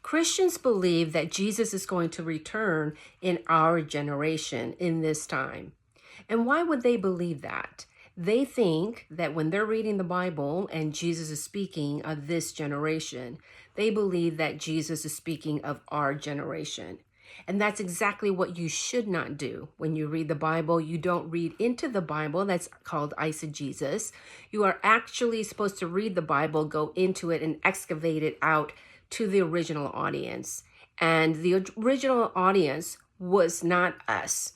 Christians believe that Jesus is going to return in our generation in this time. And why would they believe that? They think that when they're reading the Bible and Jesus is speaking of this generation, they believe that Jesus is speaking of our generation. And that's exactly what you should not do. When you read the Bible, you don't read into the Bible. That's called eisegesis. You are actually supposed to read the Bible, go into it, and excavate it out to the original audience. And the original audience was not us.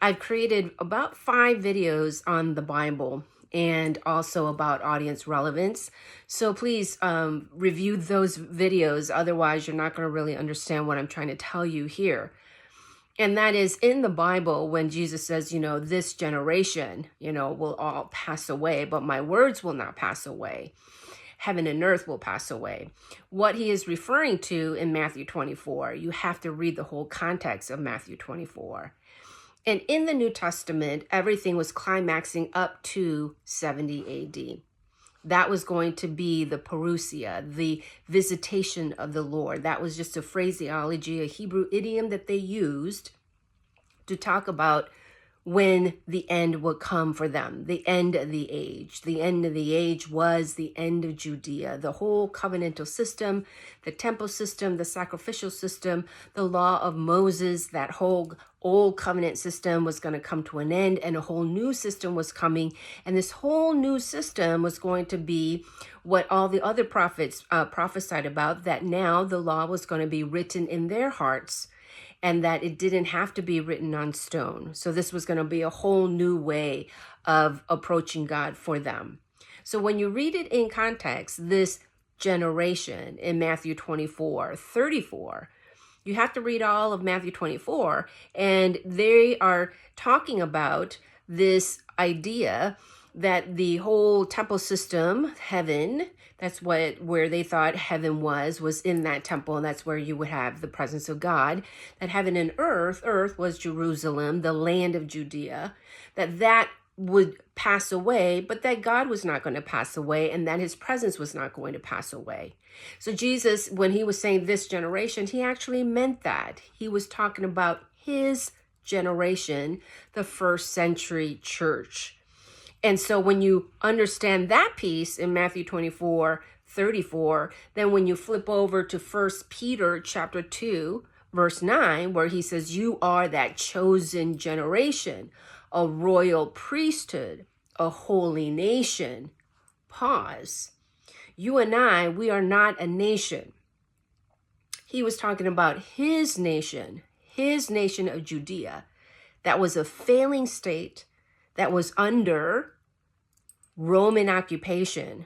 I've created about 5 videos on the Bible and also about audience relevance. So please review those videos. Otherwise, you're not going to really understand what I'm trying to tell you here. And that is in the Bible when Jesus says, this generation, will all pass away, but my words will not pass away. Heaven and earth will pass away. What he is referring to in Matthew 24, you have to read the whole context of Matthew 24. And in the New Testament, everything was climaxing up to 70 AD. That was going to be the parousia, the visitation of the Lord. That was just a phraseology, a Hebrew idiom that they used to talk about when the end would come for them, the end of the age. The end of the age was the end of Judea. The whole covenantal system, the temple system, the sacrificial system, the law of Moses, that whole old covenant system was going to come to an end, and a whole new system was coming. And this whole new system was going to be what all the other prophets prophesied about, that now the law was going to be written in their hearts, and that it didn't have to be written on stone. So this was going to be a whole new way of approaching God for them. So when you read it in context, this generation in Matthew 24:34, you have to read all of Matthew 24, and they are talking about this idea that the whole temple system, heaven, that's where they thought heaven was in that temple, and that's where you would have the presence of God. That heaven and earth was Jerusalem, the land of Judea, that would pass away, but that God was not going to pass away, and that his presence was not going to pass away. So Jesus, when he was saying this generation, he actually meant that. He was talking about his generation, the first century church. And so when you understand that piece in Matthew 24:34, then when you flip over to 1 Peter chapter 2, verse 9, where he says, you are that chosen generation, a royal priesthood, a holy nation. Pause. You and I, we are not a nation. He was talking about his nation of Judea, that was a failing state, that was under Roman occupation.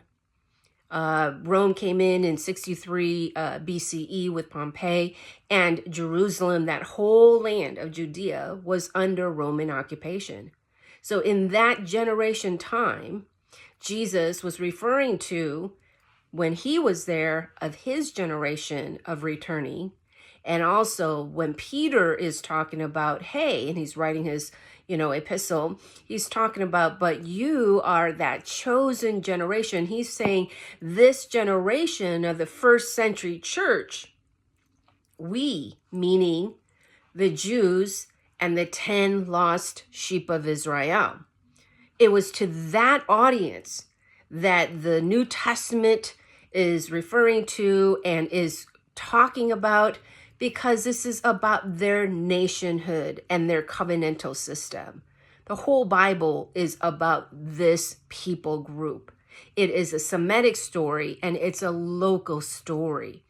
Rome came in 63 BCE with Pompey, and Jerusalem, that whole land of Judea, was under Roman occupation. So in that generation time, Jesus was referring to, when he was there, of his generation of returning. And also when Peter is talking about, hey, and he's writing his, epistle, he's talking about, but you are that chosen generation. He's saying this generation of the first century church, we, meaning the Jews and the 10 lost sheep of Israel. It was to that audience that the New Testament is referring to and is talking about, because this is about their nationhood and their covenantal system. The whole Bible is about this people group. It is a Semitic story, and it's a local story.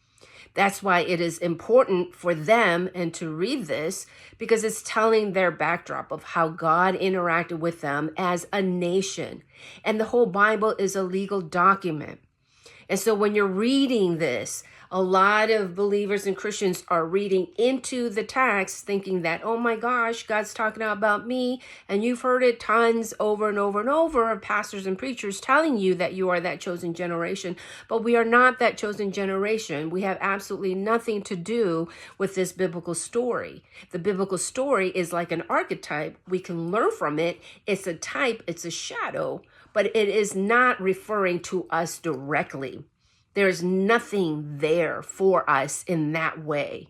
That's why it is important for them and to read this, because it's telling their backdrop of how God interacted with them as a nation. And the whole Bible is a legal document. And so when you're reading this, a lot of believers and Christians are reading into the text thinking that, oh my gosh, God's talking about me. And you've heard it tons over and over and over of pastors and preachers telling you that you are that chosen generation. But we are not that chosen generation. We have absolutely nothing to do with this biblical story. The biblical story is like an archetype. We can learn from it. It's a type, it's a shadow, but it is not referring to us directly. There's nothing there for us in that way.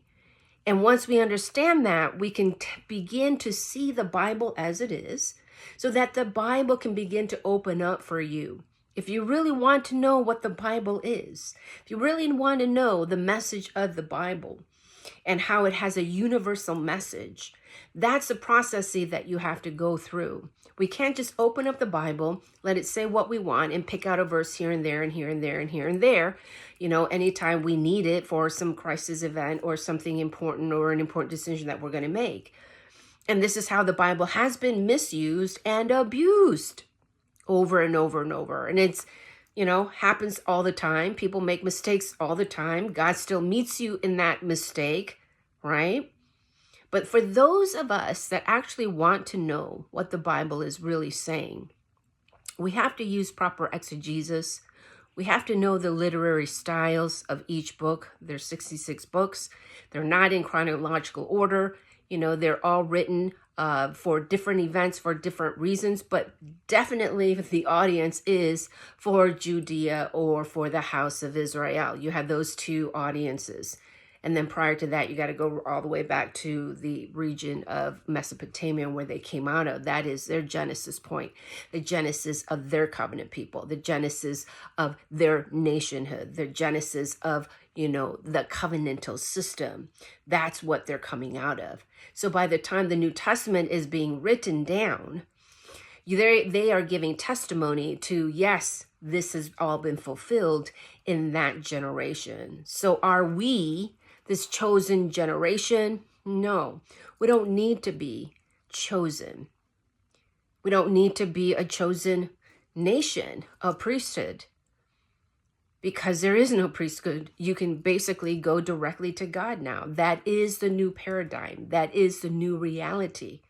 And once we understand that, we can begin to see the Bible as it is, so that the Bible can begin to open up for you. If you really want to know what the Bible is, if you really want to know the message of the Bible and how it has a universal message, that's the process that you have to go through. We can't just open up the Bible, let it say what we want, and pick out a verse here and there and here and there and here and there, anytime we need it for some crisis event or something important or an important decision that we're going to make. And this is how the Bible has been misused and abused over and over and over. And it's, happens all the time. People make mistakes all the time. God still meets you in that mistake, right? But for those of us that actually want to know what the Bible is really saying, we have to use proper exegesis. We have to know the literary styles of each book. There's 66 books. They're not in chronological order. They're all written for different events, for different reasons, but definitely the audience is for Judea or for the house of Israel. You have those two audiences. And then prior to that, you got to go all the way back to the region of Mesopotamia where they came out of. That is their Genesis point, the genesis of their covenant people, the genesis of their nationhood, the genesis of, the covenantal system. That's what they're coming out of. So by the time the New Testament is being written down, they are giving testimony to, yes, this has all been fulfilled in that generation. So are we this chosen generation? No, we don't need to be chosen. We don't need to be a chosen nation, a priesthood, because there is no priesthood. You can basically go directly to God now. That is the new paradigm. That is the new reality.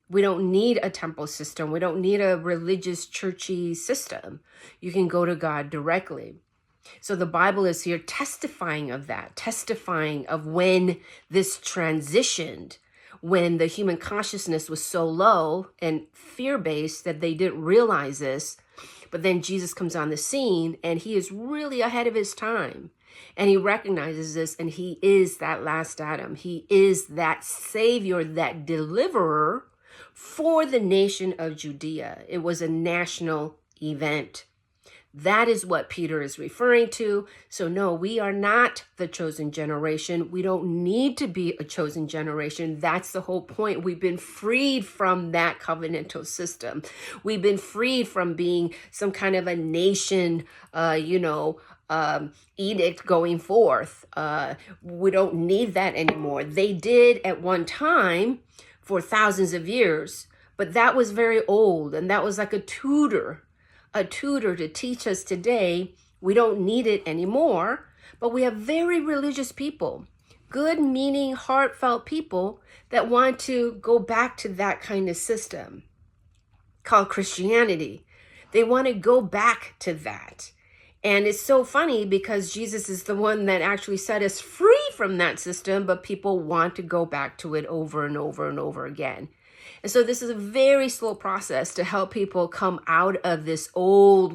We don't need a temple system. We don't need a religious, churchy system. You can go to God directly. So the Bible is here testifying of that, testifying of when this transitioned, when the human consciousness was so low and fear-based that they didn't realize this. But then Jesus comes on the scene and he is really ahead of his time. And he recognizes this, and he is that last Adam. He is that savior, that deliverer for the nation of Judea. It was a national event. That is what Peter is referring to. So no, we are not the chosen generation. We don't need to be a chosen generation. That's the whole point. We've been freed from that covenantal system. We've been freed from being some kind of a nation, edict going forth. We don't need that anymore. They did at one time for thousands of years, but that was very old, and that was like a tutor to teach us today. We don't need it anymore, but we have very religious people, good meaning, heartfelt people that want to go back to that kind of system called Christianity. They want to go back to that. And it's so funny because Jesus is the one that actually set us free from that system, but people want to go back to it over and over and over again. And so this is a very slow process to help people come out of this old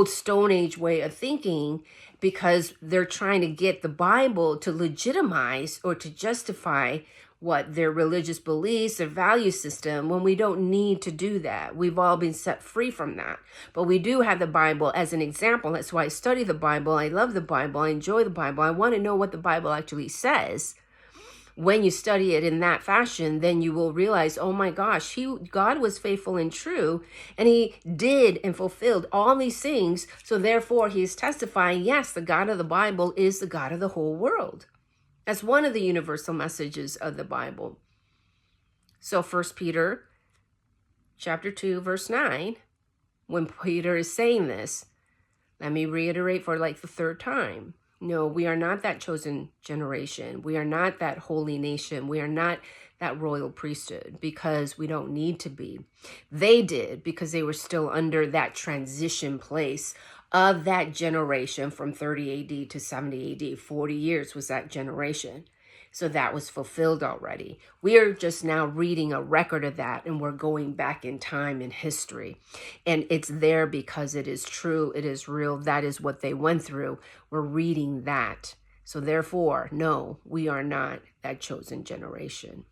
Stone Age way of thinking, because they're trying to get the Bible to legitimize or to justify what their religious beliefs, their value system, when we don't need to do that. We've all been set free from that. But we do have the Bible as an example. That's why I study the Bible. I love the Bible. I enjoy the Bible. I want to know what the Bible actually says. When you study it in that fashion, then you will realize, oh my gosh, God was faithful and true, and he did and fulfilled all these things. So therefore, he is testifying, yes, the God of the Bible is the God of the whole world. That's one of the universal messages of the Bible. So 1 Peter chapter 2, verse 9, when Peter is saying this, let me reiterate for like the third time. No, we are not that chosen generation. We are not that holy nation. We are not that royal priesthood, because we don't need to be. They did, because they were still under that transition place of that generation from 30 AD to 70 AD. 40 years was that generation. So that was fulfilled already. We are just now reading a record of that, and we're going back in time in history. And it's there because it is true, it is real. That is what they went through. We're reading that. So therefore, no, we are not that chosen generation.